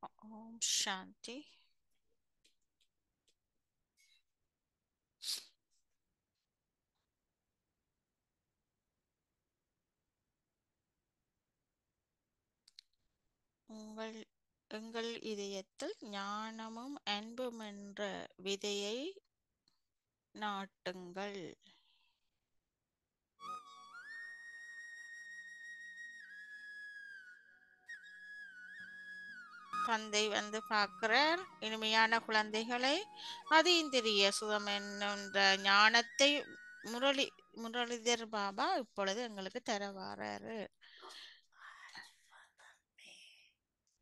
ஓம் சாந்தி. எங்கள் இதயத்தில் ஞானமும் அன்பும் என்ற விதையை நாட்டுங்கள். தந்தை வந்து பார்க்கிறார், இனிமையான குழந்தைகளை, அதீந்திரிய சுகம் என்ற ஞானத்தை முரளிதர் பாபா இப்பொழுது எங்களுக்கு தரவாராரு.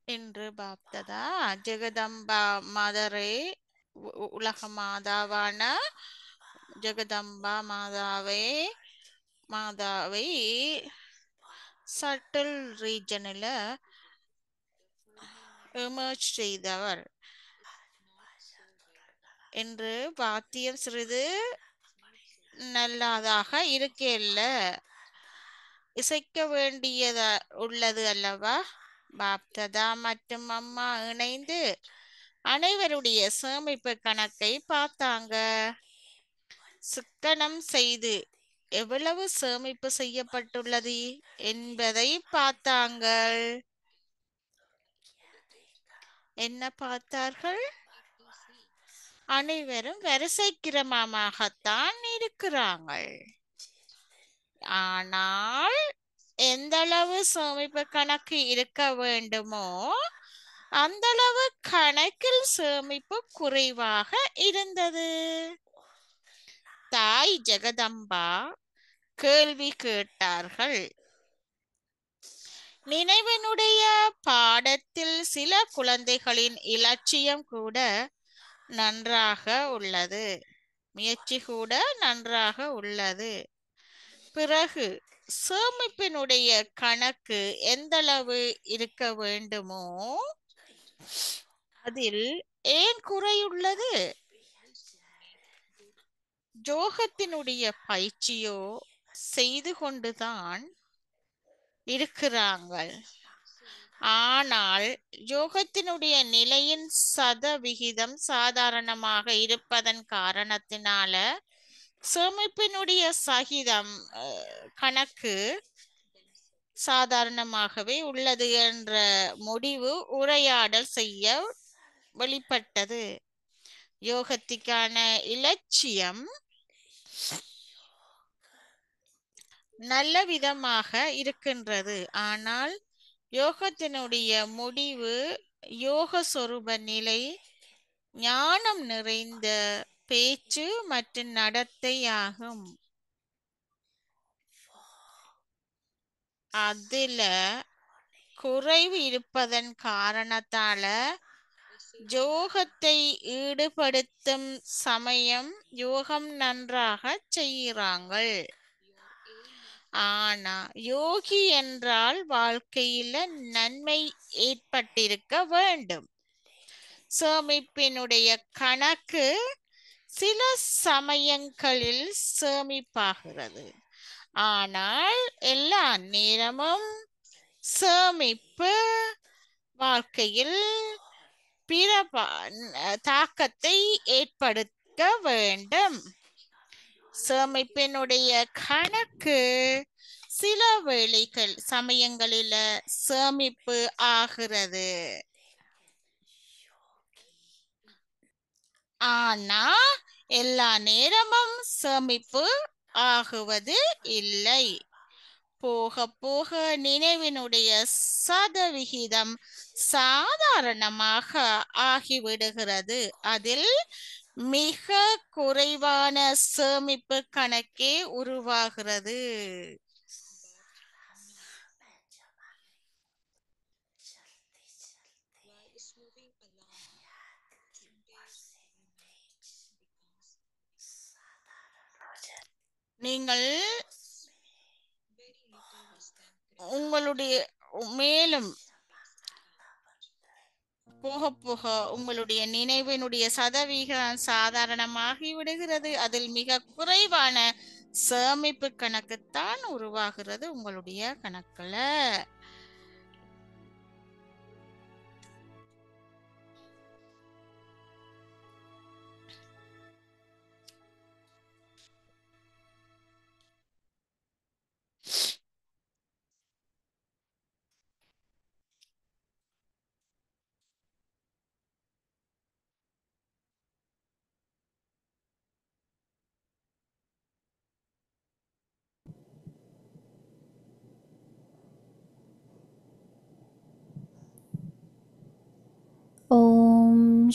இன்று பாப்ததா ஜெகதம்பா மதரே, உலக மாதாவான ஜெகதம்பா மாதாவை சட்டில் ரீஜனில் எமர்ஜ் செய்தவர் என்று வாத்தியம் சிறிது நல்லதாக இருக்கல்ல, இசைக்க வேண்டியதா உள்ளது அல்லவா? பாப்ததா மற்றும் அம்மா இணைந்து அனைவருடைய சேமிப்பு கணக்கை பார்த்தாங்க. சிக்கனம் செய்து எவ்வளவு சேமிப்பு செய்யப்பட்டுள்ளது என்பதை பார்த்தாங்க. என்ன பார்த்தார்கள்? அனைவரும் வரிசை கிரமமாகத்தான் இருக்கிறார்கள். ஆனால் எந்த அளவு சேமிப்பு கணக்கு இருக்க வேண்டுமோ அந்த அளவு கணக்கில் சேமிப்பு குறைவாக இருந்தது. தாய் ஜெகதம்பா கேள்வி கேட்டார்கள். நினைவினுடைய பாடத்தில் சில குழந்தைகளின் இலட்சியம் கூட நன்றாக உள்ளது, முயற்சி கூட நன்றாக உள்ளது. பிறகு சேமிப்பினுடைய கணக்கு எந்தளவு இருக்க வேண்டுமோ அதில் ஏன் குறையுள்ளது? யோகத்தினுடைய பயிற்சியோ செய்து கொண்டுதான் இருக்கிறார்கள். ஆனால் யோகத்தினுடைய நிலையின் சதவிகிதம் சாதாரணமாக இருப்பதன் காரணத்தினால சேமிப்பினுடைய சகிதம் கணக்கு சாதாரணமாகவே உள்ளது என்ற முடிவு உரையாடல் செய்ய வெளிப்பட்டது. யோகத்திற்கான இலட்சியம் நல்ல விதமாக இருக்கின்றது. ஆனால் யோகத்தினுடைய முடிவு யோக சொரூப நிலை, ஞானம் நிறைந்த பேச்சு மற்றும் நடத்தை ஆகும். அதில குறைவு இருப்பதன் காரணத்தால யோகத்தை ஈடுபடுத்தும் சமயம் யோகம் நன்றாக செய்கிறாங்க. ஆனா யோகி என்றால் வாழ்க்கையில நன்மை ஏற்பட்டிருக்க வேண்டும். சேமிப்பினுடைய கணக்கு சில சமயங்களில் சேமிப்பாகிறது. ஆனால் எல்லா நேரமும் சேமிப்பு வாழ்க்கையில் பிற தாக்கத்தை ஏற்படுத்த வேண்டும். சேமிப்பினுடைய கணக்கு சில வேளைகள் சமயங்களில் சேமிப்பு ஆகிறது. ஆனா எல்லா நேரமும் சேமிப்பு ஆகுவது இல்லை. போக போக நினைவினுடைய சதவிகிதம் சாதாரணமாக ஆகிவிடுகிறது. அதில் மிக குறைவான சேமிப்பு கணக்கே உருவாகிறது. நீங்கள் உங்களுடைய மேலும் போக போக உங்களுடைய நினைவினுடைய சதவிகிதம் சாதாரணமாகி விடுகிறது. அதில் மிக குறைவான சேமிப்பு கணக்குத்தான் உருவாகிறது உங்களுடைய கணக்குல.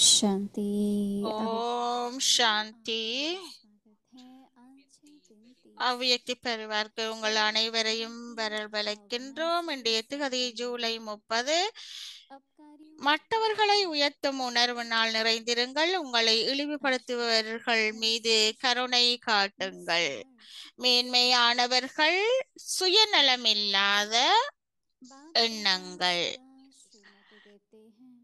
शांति। ஓம் சாந்தி. स्वागत है आज 6 दिन 30 அவ்வியக்தி பெறுவார்க்கு உங்கள் அனைவரையும் வரவழைக்கின்றோம். இன்றைய திகதி ஜூலை 30. अब कार्यों மற்றவர்களை உயர்த்தும் உணர்வு நாள் நிறைந்திருங்கள். உங்களை இழிவுபடுத்துபவர்கள் மீது கருணை காட்டுங்கள். மேன்மையானவர்கள் சுயநலமில்லாத बाप எண்ணங்கள். सदा श्रीमत देते हैं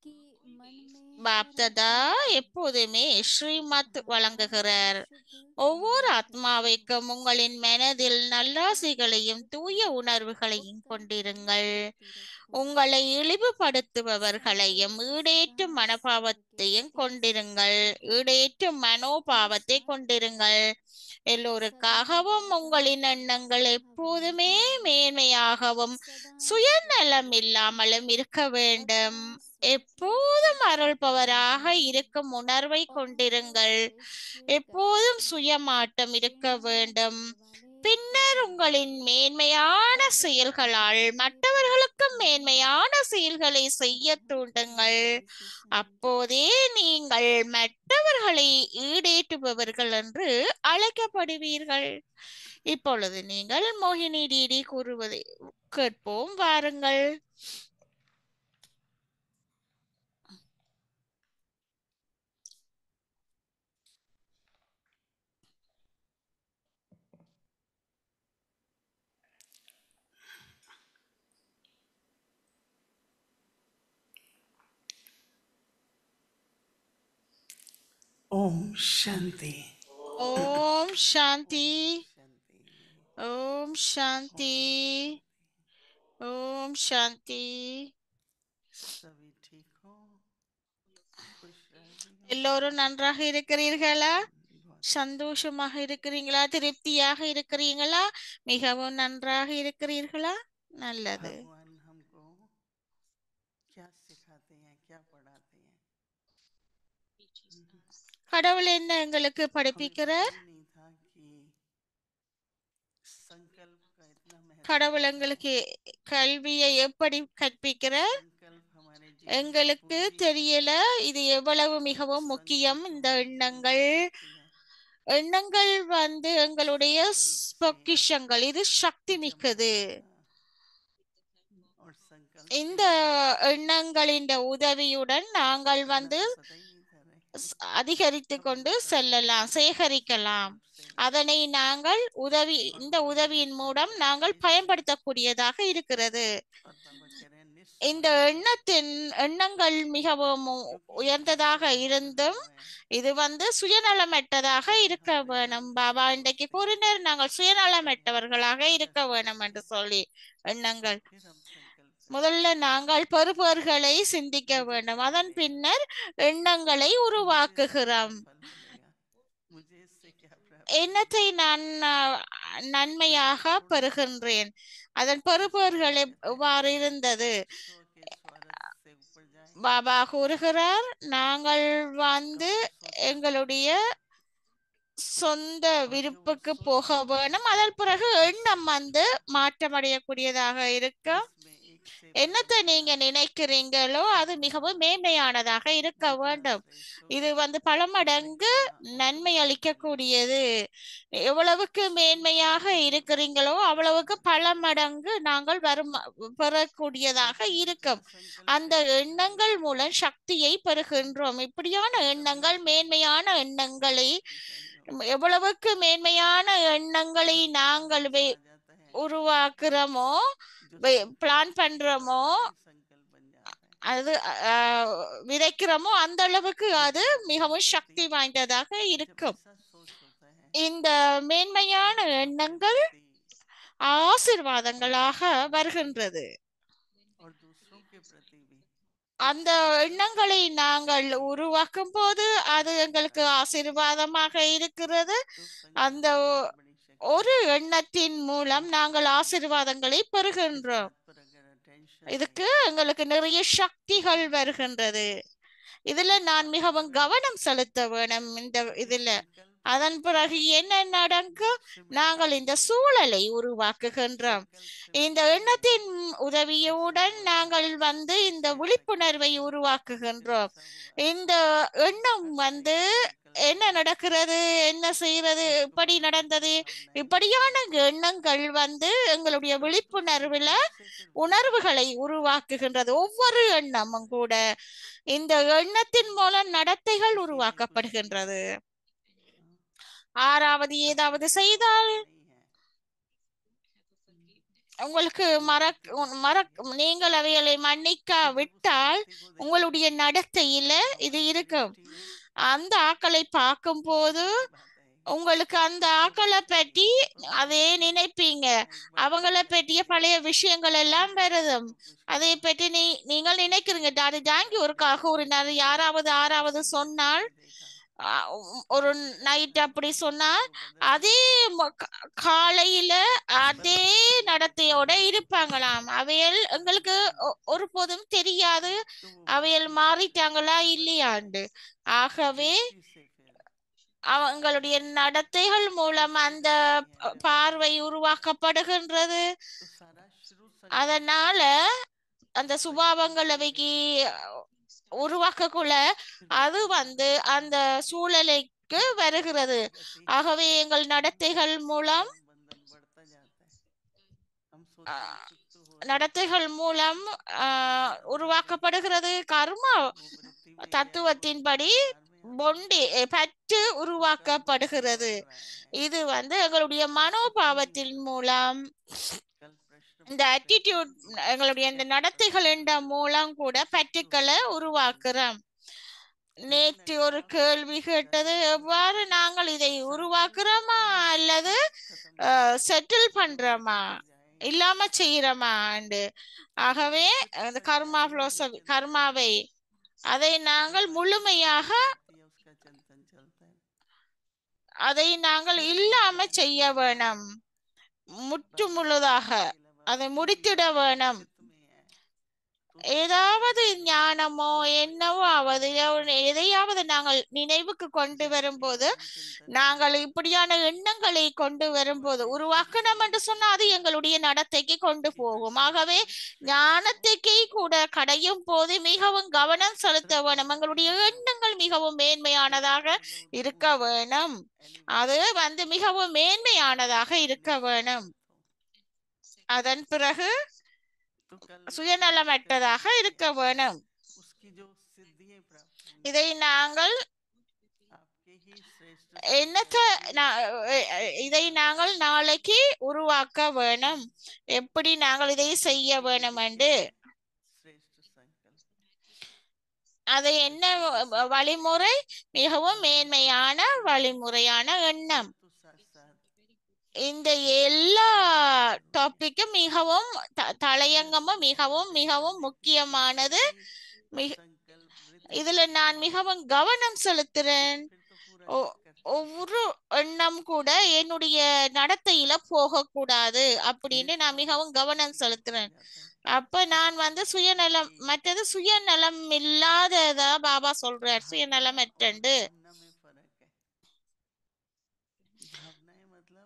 कि मन में பாப்ததா எப்போதுமே ஸ்ரீமத் வழங்குகிறார். ஒவ்வொரு ஆத்மாவைக்கும் உங்களின் மனதில் நல்லாசைகளையும் தூய உணர்வுகளையும் கொண்டிருங்கள். உங்களை இழிவுபடுத்துபவர்களையும் ஈடேற்றும் மனோபாவத்தையும் கொண்டிருங்கள். ஈடேற்றும் மனோபாவத்தை கொண்டிருங்கள். எல்லோருக்காகவும் உங்களின் எண்ணங்கள் எப்போதுமே மேன்மையாகவும் சுயநலம் இல்லாமலும் இருக்க வேண்டும். எப்போதும் அருள்பவராக இருக்கும் உணர்வை கொண்டிருங்கள். எப்போதும் சுயமாட்டம் இருக்க வேண்டும். பின்னர் உங்களின் மேன்மையான செயல்களால் மற்றவர்களுக்கும் மேன்மையான செயல்களை செய்ய தூண்டுங்கள். அப்போதே நீங்கள் மற்றவர்களை ஈடேற்றுபவர்கள் என்று அழைக்கப்படுவீர்கள். இப்பொழுது நீங்கள் மோகினி டிடி கூறுவதை கேட்போம், வாருங்கள். ओम शांति। ஓம் சாந்தி. शांति। ஓம் சாந்தி. ஓம் சாந்தி. सभी ठीक हो? खुश रही हो? எல்லோரும் நன்றாக இருக்கிறீர்களா? बहुत சந்தோஷமாக இருக்கிறீங்களா? திருப்தியாக இருக்கிறீங்களா? மிகவும் நன்றாக இருக்கிறீர்களா? நல்லது. भगवान हमको क्या सिखाते हैं, क्या पढ़ाते हैं? கடவுள் என்ன எங்களுக்கு हमें पता படிப்பிக்கிறார்? ही नहीं था कि संकल्प का इतना महत्व கடவுள் होता है। எங்களுக்கு கல்வியை எப்படி கற்பிக்கிறார்? संकल्प हमारे जीवन की எங்களுக்கு पूंजी है। தெரியல இது எவ்வளவு மிகவும் முக்கியம். संकल्प இந்த हमारे जीवन எண்ணங்கள் की शक्ति है। எண்ணங்கள் எங்களுடைய संकल्प से பொக்கிஷங்கள். இது சக்தி जमा மிக்கது. करना और संकल्प से இந்த எண்ணங்களின் உதவியுடன் நாங்கள் इतना तो पता ही नहीं था रे। அதிகரித்து கொண்டு செல்லலாம், சேகரிக்கலாம். அதனை நாங்கள் இந்த உதவியின் மூலம் நாங்கள் பயன்படுத்தக்கூடியதாக இருக்கிறது. और बाबा कह रहे हैं இந்த எண்ணங்கள் மிகவும் உயர்ந்ததாக இருந்தும் இது சுயநலமற்றதாக இருக்க வேணும். பாபா இன்றைக்கு கூறினர், நாங்கள் சுயநலமற்றவர்களாக இருக்க வேணும் என்று சொல்லி. எண்ணங்கள் फिर हम संकल्प முதல்ல நாங்கள் பெறுபவர்களை சிந்திக்க வேண்டும். அதன் பின்னர் எண்ணங்களை உருவாக்குகிறோம். फल मिलेगा, मुझे इससे क्या प्राप्त? எண்ணத்தை நான் நன்மையாக பெறுகின்றேன். அதன் பெறுபவர்கள் எவ்வாறு இருந்தது? स्व के स्वार्थ से ऊपर जाए பாபா கூறுகிறார், நாங்கள் எங்களுடைய சொந்த விருப்புக்கு போக வேணும். அதன் பிறகு எண்ணம் மாற்றமடையக்கூடியதாக இருக்கும். जिसमें एक से என்னத்தை நீங்க நினைக்கிறீங்களோ அது மிகவும் மேன்மையானதாக இருக்க வேண்டும். இது பல மடங்கு நன்மை அளிக்கக்கூடியது. எவ்வளவுக்கு மேன்மையாக இருக்கிறீங்களோ அவ்வளவுக்கு பல மடங்கு நாங்கள் பெறக்கூடியதாக இருக்கும். அந்த எண்ணங்கள் மூலம் சக்தியை பெறுகின்றோம். இப்படியான எண்ணங்கள், மேன்மையான எண்ணங்களை, எவ்வளவுக்கு மேன்மையான எண்ணங்களை நாங்கள் உருவாக்குறோமோ, பிளான் பண்றோமோ, அது விதைக்கிறோமோ, அந்த அளவுக்கு அது மிகவும் சக்தி வாய்ந்ததாக இருக்கும். இந்த மேன்மையான எண்ணங்கள் ஆசீர்வாதங்களாக வருகின்றது. அந்த எண்ணங்களை நாங்கள் உருவாக்கும் போது அது எங்களுக்கு ஆசீர்வாதமாக இருக்கிறது. அந்த ஒரு எண்ணத்தின் மூலம் நாங்கள் ஆசீர்வாதங்களை பெறுகின்றோம். இதுக்கு எங்களுக்கு நிறைய சக்திகள் வருகின்றது. இதுல நான் மிகவும் கவனம் செலுத்த வேணும். இதுல அதன் பிறகு என்ன நடக்கும்? நாங்கள் இந்த சூழலை உருவாக்குகின்றோம். இந்த எண்ணத்தின் உதவியுடன் நாங்கள் இந்த விழிப்புணர்வை உருவாக்குகின்றோம். இந்த எண்ணம் என்ன நடக்கிறது, என்ன செய்யறது, இப்படி நடந்தது, இப்படியான எண்ணங்கள் எங்களுடைய விழிப்புணர்வுல உணர்வுகளை உருவாக்குகின்றது. ஒவ்வொரு எண்ணமும் கூட இந்த எண்ணத்தின் மூலம் நடத்தைகள் உருவாக்கப்படுகின்றது. ஆறாவது, ஏதாவது செய்தால் உங்களுக்கு நீங்கள் அவைகளை மன்னிக்கா விட்டால் உங்களுடைய நடத்தையில இது இருக்கும். அந்த ஆக்களை பார்க்கும் போது உங்களுக்கு அந்த ஆக்களை பற்றி அதே நினைப்பீங்க. அவங்களை பற்றிய பழைய விஷயங்கள் எல்லாம் வருதும். அதை பற்றி நீங்கள் நினைக்கிறீங்க. அது தாங்கி ஒரு யாராவது சொன்னால் ஒரு நைட் அப்படி சொன்னா அதே காலையில அதே நடத்தையோட இருப்பாங்களாம். அவையல் எங்களுக்கு ஒருபோதும் தெரியாது அவையல் மாறிட்டாங்களா இல்லையாண்டு. ஆகவே அவங்களுடைய நடத்தைகள் மூலம் அந்த பார்வை உருவாக்கப்படுகின்றது. அதனால அந்த சுபாவங்கள் அவைக்கு உருவாக்கக்குள்ள அது அந்த சூழலுக்கு வருகிறது. ஆகவே எங்கள் நடத்தைகள் மூலம் உருவாக்கப்படுகிறது. கர்மா தத்துவத்தின்படி பற்று உருவாக்கப்படுகிறது. இது எங்களுடைய மனோபாவத்தின் மூலம் இந்த ஆட்டிடியூட் எங்களுடைய இந்த நடத்தைகளின் மூலம் கூட பற்றுக்களை உருவாக்குறோம். நேற்று ஒரு கேள்வி கேட்டது, எவ்வாறு நாங்கள் இதை உருவாக்குறோமா அல்லது செட்டில் பண்றோமா, இல்லாம செய்யறோமா? ஆகவே அந்த கர்மாவை அதை நாங்கள் முழுமையாக அதை நாங்கள் இல்லாம செய்ய வேணும். முற்று முழுதாக அதை முடித்திட வேணும். ஏதாவது ஞானமோ என்னவோ எதையாவது நாங்கள் நினைவுக்கு கொண்டு வரும்போது, நாங்கள் இப்படியான எண்ணங்களை கொண்டு வரும்போது உருவாக்கணும் என்று சொன்னா அது எங்களுடைய நடத்தைக்கு கொண்டு போகும். ஆகவே ஞானத்தைக்கு கூட கடையும் போது மிகவும் கவனம் செலுத்த வேணும். எங்களுடைய எண்ணங்கள் மிகவும் மேன்மையானதாக இருக்க வேணும். அது மிகவும் மேன்மையானதாக இருக்க வேணும். அதன் பிறகு சுயநலமற்றதாக இருக்க வேணும். இதை நாங்கள் நாளைக்கு உருவாக்க வேணும். எப்படி நாங்கள் இதை செய்ய வேணும் என்று அதை என்ன வழிமுறை? மிகவும் மேன்மையான வழிமுறையான எண்ணம். இந்த எல்லா டாபிக்கும் மிகவும் தலையங்கமும் மிகவும் முக்கியமானது. இதுல நான் மிகவும் கவனம் செலுத்துறேன். ஒவ்வொரு எண்ணம் கூட என்னுடைய நடத்தையில போகக்கூடாது அப்படின்னு நான் மிகவும் கவனம் செலுத்துறேன். அப்ப நான் சுயநலம், மற்றது சுயநலம் இல்லாததா பாபா சொல்றார், சுயநலம் அற்றண்டு.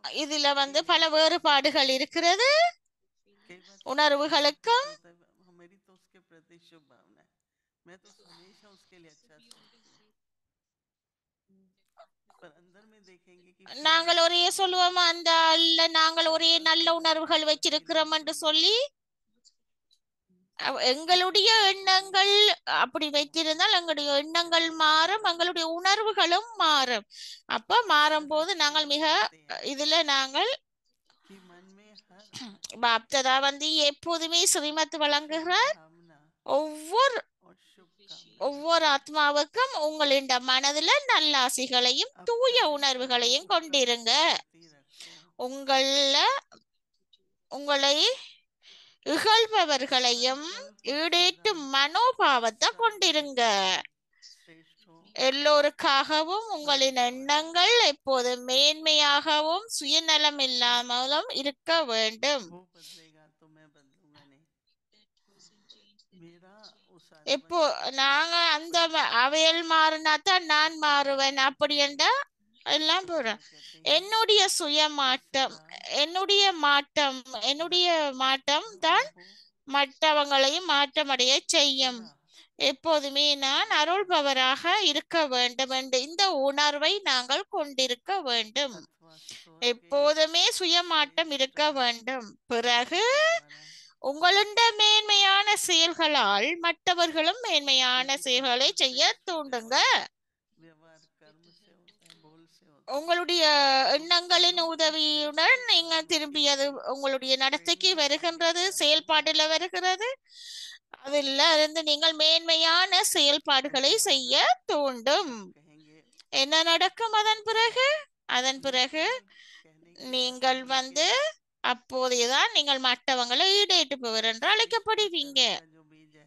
இதுல பல வேறுபாடுகள் இருக்கிறது உணர்வுகளுக்கும். நாங்கள் ஒரே சொல்லுவோமா அந்த நாங்கள் ஒரே நல்ல உணர்வுகள் வச்சிருக்கிறோம் என்று சொல்லி எங்களுடைய எண்ணங்கள் அப்படி வைத்திருந்தால் எங்களுடைய எண்ணங்கள் மாறும், எங்களுடைய உணர்வுகளும் மாறும். அப்ப மாறும் போது நாங்கள் இதுல நாங்கள் பாப்ததா எப்போதுமே ஸ்ரீமத் வழங்குகிறார். ஒவ்வொரு ஆத்மாவுக்கும் உங்களின் மனதுல நல்லாசிகளையும் தூய உணர்வுகளையும் கொண்டிருங்க. உங்களை இகழ்பவர்களையும் ஈடேற்றும் மனோபாவத்தை கொண்டிருங்க. எல்லோருக்காகவும் உங்களின் எண்ணங்கள் எப்போது மேன்மையாகவும் சுயநலம் இல்லாமலும் இருக்க வேண்டும். எப்போ நாங்க அந்த அவையல் மாறினாத்தான் நான் மாறுவேன் அப்படி என்றா எல்லாம் तो போறேன். हम कहते हैं என்னுடைய कि சுயமாட்டம், सेवा என்னுடைய மாட்டம், என்னுடைய மாட்டம் தான் को மற்றவங்களையும் மாற்றமடைய செய்யும். सेवा எப்போதுமே நான் அருள்பவராக இருக்க வேண்டும் என்ற இந்த உணர்வை நாங்கள் கொண்டிருக்க வேண்டும். अथवा स्व के எப்போதுமே சுயமாட்டம் இருக்க श्रेष्ठता வேண்டும். பிறகு के द्वारा உங்களுடைய மேன்மையான செயல்களால் மற்றவர்களும் மேன்மையான क्योंकि செயல்களை संस्कार செய்ய श्रेष्ठ தூண்டுங்க. व्यवहार कर्म से होता है, बोल से होता है। உங்களுடைய எண்ணங்களின் दोनों की உதவியுடன் श्रेष्ठ நீங்க कर्म திரும்பி के அது लिए உங்களுடைய நடத்தைக்கு प्रेरणा வருகின்றது, बन जाता செயல்பாடுல है। வருகிறது. அதுல இருந்து நீங்கள் மேன்மையான செயல்பாடுகளை क्या செய்ய होगा? தூண்டும். तब कहेंगे என்ன நடக்கும் அதன் பிறகு? அதன் न பிறகு केवल कहने की बात நீங்கள் है, வந்து बल्कि அப்போதையதான் நீங்கள் மற்றவங்களை ஈடேற்றுபவர் என்று श्रेष्ठ அழைக்கப்படுவீங்க. कर्म का जो बीज है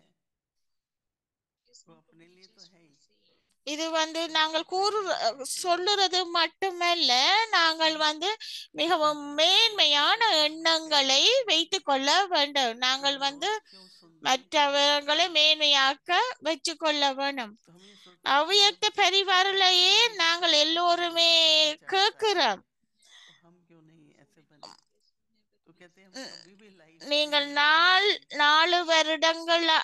वो अपने लिए तो है ही, இது வந்து परंतु நாங்கள் कहेंगे कि சொல்லுறது மட்டுமல்ல, நாங்கள் வந்து மிகவும் மேன்மையான எண்ணங்களை வைத்துக் கொள்ள வேண்டும். நாங்கள் लोग வந்து क्यों सुनते हैं, क्यों மற்றவர்களை मानते हैं? மேன்மையாக்க வச்சு கொள்ள வேண்டும். तो हम ये सोचते हैं कि அவ்வியக்த जब பரிவாரிலேயே ऐसे நாங்கள் श्रेष्ठ எல்லோருமே कर्म चर्चा है, கேட்கிறோம். तो हम क्यों नहीं ऐसे बने? तो कहते हैं हम कभी भी लाइफ நீங்கள் में நாலு निरंतर வருடங்களாக एक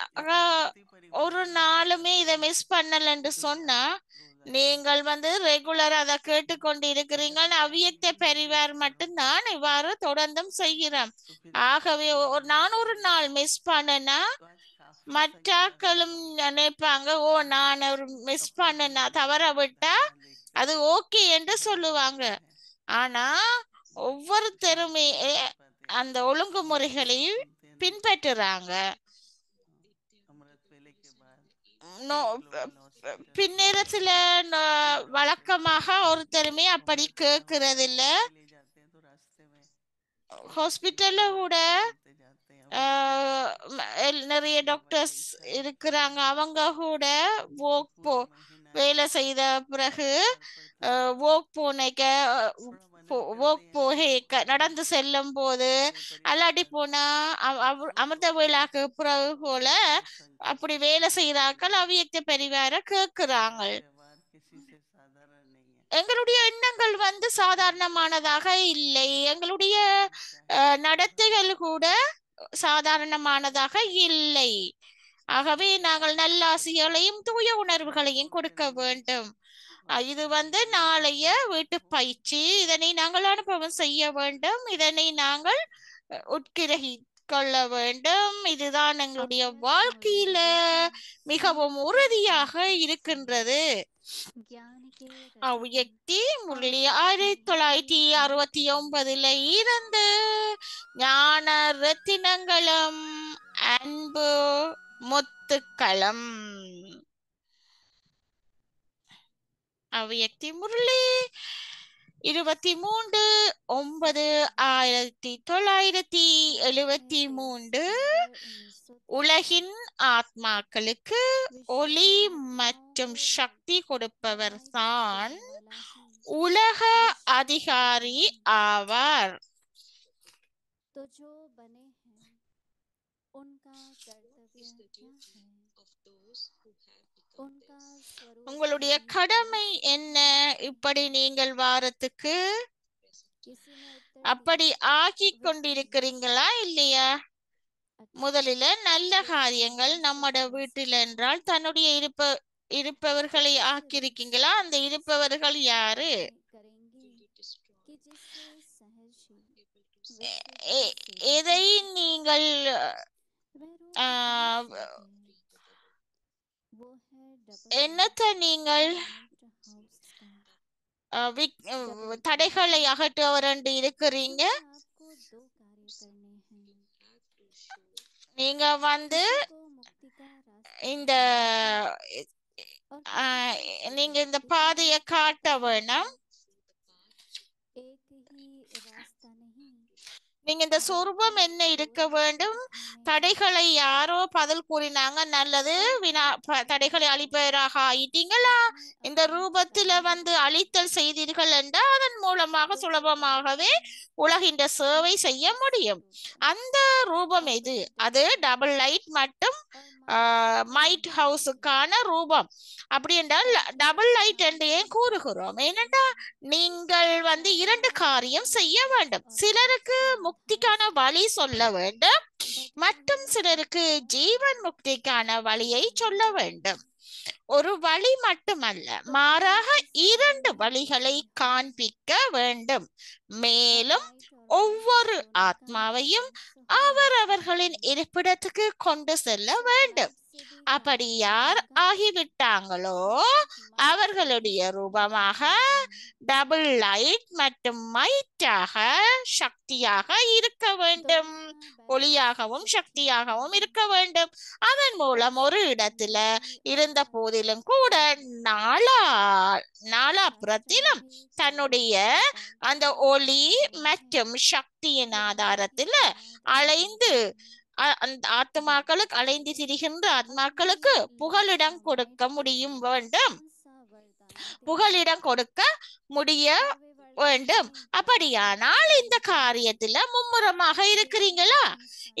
भक्ति परिवार ஒரு में नहीं நாளுமே रहते இதை हैं, மிஸ் பண்ணல என்று जो சொன்னா, रोजाना நீங்கள் வந்து ரெகுலரா அதை கேட்டுக்கொண்டு இருக்கிறீங்க. अगर हम அவ்வியக்த एक भी दिन பரிவார் मिस करो மட்டும்தான் இவ்வாறு தொடர்ந்தும் செய்கிறோம். तो फिर कहते ஆகவே हैं कि நான் ஒரு नहीं, நாள் மிஸ் பண்ணனா तो आज काफी மற்றாக்களும் संख्या में लोग நினைப்பாங்க, ஓ நான் ஒரு மிஸ் अपने பண்ணனா जीवन தவற में விட்டா धर्म देखकर அது ஓகே என்று बड़े சொல்லுவாங்க. आनंदित हैं, ஆனா बट ஒவ்வொருத்தருமே शांति नहीं कर पाते। அந்த हम इसलिए ஒழுங்குமுறைகளை तो सुनते हैं, नहीं तो பின்பற்றுறாங்க. अमृत वेले के बाद நோ ग्लोबल हॉस्पिटल பின்னேரத்துல डॉक्टर வழக்கமாக ஒருத்தருமே அப்படி अमृत वेला होता கேட்கறது है, இல்ல. वॉक के लिए जाते हैं तो रास्ते में अमृत वेले ஹாஸ்பிட்டல்ல की கூட बातें सुनते जाते हैं, நிறைய लेकिन டாக்டர்ஸ் ऐसा இருக்கிறாங்க. அவங்க கூட कि போ पूरा महीना வேலை செய்த பிறகு घर पर था, வோக் போனைக்க थोड़ा मनन வோக் करते हैं போக तो நடந்து செல்லும் போது हमारे परिवार அல்லாடி का போனா सुख அமிர்த होता है, வேளாக்கு பிறகு போல हमारी संख्या அப்படி किसी வேலை से செய்யறாக்கள் नहीं है, அவ்வியக்த பெரிவார கேட்கிறாங்க. हमारा व्यवहार किसी से साधारण नहीं है। எங்களுடைய எண்ணங்கள் வந்து சாதாரணமானதாக இல்லை. எங்களுடைய हम चाहे நடத்தைகள் கூட சாதாரணமானதாக இல்லை. ஆகவே நாங்கள் நல்ல ஆசைகளையும் தூய உணர்வுகளையும் और கொடுக்க करेंगे வேண்டும். और இது कहेंगे வந்து ये நாளைய अपने வீட்டு आप को பயிற்சி. இதனை நாங்கள் அனுபவம் செய்ய வேண்டும். இதனை நாங்கள் உட்கிரகி கொள்ள வேண்டும். இதுதான் எங்களுடைய अमृत வாழ்க்கையில मुरली மிகவும் स्नेह के உறுதியாக अमृत से இருக்கின்றது. ज्ञान के रस அவ்வியக்தி में முரளி और ये 1969 இருந்து ஞான ரத்தினங்களும் அன்பு முத்துக்களும். அவ்வியக்தி முரளி 23/9/1973 உலகின் ஆத்மாக்களுக்கு ஒளி மற்றும் சக்தி கொடுப்பவர் தான் உலக அதிகாரி ஆவார். तो जो बने हैं उनका कर्तव्य क्या है? उनका स्वरूप உங்களுடைய नहीं கடமை पुरुष என்ன? या இப்படி நீங்கள் வாரத்துக்கு किसी ने उत्तर அப்படி दिया ஆக்கி विश्व கொண்டிருக்கிறீங்களா இல்லையா? अच्छा முதலில நல்ல जिस காரியங்கள் विनम्र நம்மட से வீட்டில் समझा என்றால் தன்னுடைய இருப்பவர்களை उस रूप ஆக்கியிருக்கீங்களா? से அந்த இருப்பவர்கள் யாரு? करेंगे कि जिससे सहज ही विश्व எ- की எ- सेवा எதை कर सके। நீங்கள் वह रूप ஆ, कौन सा है? वो है डबल என்னத்தை நீங்கள் लाइट हाउस का डबल தடைகளை அகற்றுவர் என்று இருக்கிறீங்க. क्योंकि आपको दो कार्य करने हैं। நீங்க வந்து किसी को मुक्ति का रास्ता இந்த दिखाना है और ஆ, किसी को நீங்க இந்த जीवन பாதையை मुक्ति காட்ட का வேணும். एक ही रास्ता नहीं நீங்க இந்த சொரூபம் என்ன இருக்க வேண்டும்? தடைகளை யாரோ பதில் கூறினாங்க, நல்லது, தடைகளை அழிப்பவராக ஆயிட்டீங்களா? இந்த ரூபத்துல வந்து அழித்தல் செய்தீர்கள் என்றால் அதன் மூலமாக சுலபமாகவே உலகின் சேவை செய்ய முடியும். அந்த ரூபம் எது? அது டபுள் லைட் மற்றும் மைட் ஹவுஸுக்கான ரூபம். அப்படி என்றால் டபுள் லைட் என்று ஏன் கூறுகிறோம்? ஏனென்றால் நீங்கள் வந்து இரண்டு காரியம் செய்ய வேண்டும். சிலருக்கு முக்திக்கான வழி சொல்ல வேண்டும், மற்றும் சிலருக்கு ஜீவன் முக்திக்கான வழியை சொல்ல வேண்டும். ஒரு வழி மட்டுமல்ல, மாறாக இரண்டு வழிகளை காண்பிக்க வேண்டும். மேலும் ஒவ்வொரு ஆத்மாவையும் அவரவர்களின் இருப்பிடத்துக்கு கொண்டு செல்ல வேண்டும். அப்படி யார் ஆகிவிட்டாங்களோ அவர்களுடைய ரூபமாக டபுள் லைட் மற்றும் மைட்டாக சக்தியாக இருக்க வேண்டும், ஒளியாகவும் சக்தியாகவும் இருக்க வேண்டும். அதன் மூலம் ஒரு இடத்துல இருந்த போதிலும் கூட நாலாபுறத்திலும் தன்னுடைய அந்த ஒளி மற்றும் சக்தியின் ஆதாரத்தில் அலைந்து அந்த ஆத்மாக்களுக்கு அலைந்து திரிகின்ற ஆத்மாக்களுக்கு புகலிடம் கொடுக்க முடியும் வேண்டும், புகலிடம் கொடுக்க முடிய வேண்டும். அப்படியானால் இந்த காரியத்துல மும்முரமாக இருக்கிறீங்களா?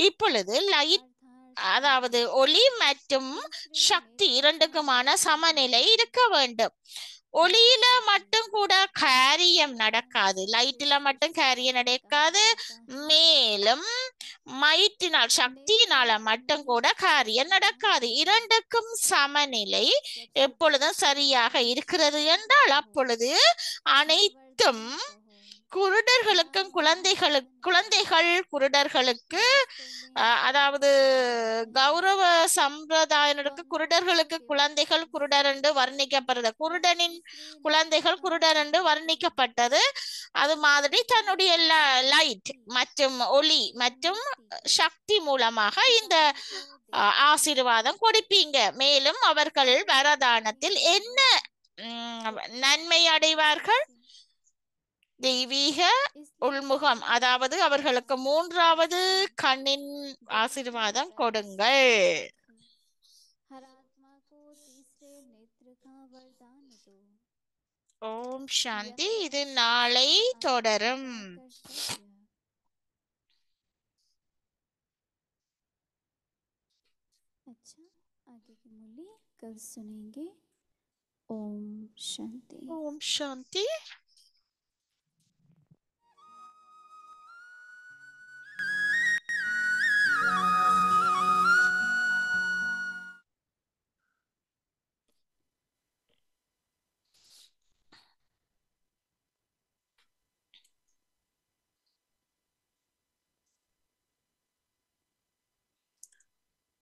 இப்பொழுது லைட், அதாவது ஒளி மற்றும் சக்தி இரண்டுக்குமான சமநிலை இருக்க வேண்டும். ஒளியில மட்டும் கூட காரியம் நடக்காது, லைட்ல மட்டும் காரியம் நடக்காது. மேலும் மைட்டினால், சக்தியினால மட்டும் கூட காரியம் நடக்காது. இரண்டுக்கும் சமநிலை எப்பொழுதும் சரியாக இருக்கிறது என்றால் அப்பொழுது அனைத்தும் குருடர்களுக்கும் குழந்தைகள் குருடர்களுக்கு, அதாவது கௌரவ சம்பிரதாயனுக்கு குருடர்களுக்கு குழந்தைகள் குருடர் என்று வர்ணிக்கப்படுறது, குருடனின் குழந்தைகள் குருடர் என்று வர்ணிக்கப்பட்டது. அது மாதிரி தன்னுடைய லைட் மற்றும் ஒளி மற்றும் சக்தி மூலமாக இந்த ஆசீர்வாதம் கொடுப்பீங்க. மேலும் அவர்கள் வரதானத்தில் என்ன நன்மை அடைவார்கள்? தெய்வீக உள்முகம், அதாவது அவர்களுக்கு மூன்றாவது கண்ணின் ஆசீர்வாதம் கொடுங்கள். ஓம் சாந்தி. இது நாளை தொடரும். अच्छा, आगे की मूल्य कल सुनेंगे। ओम शांति। ஓம் சாந்தி.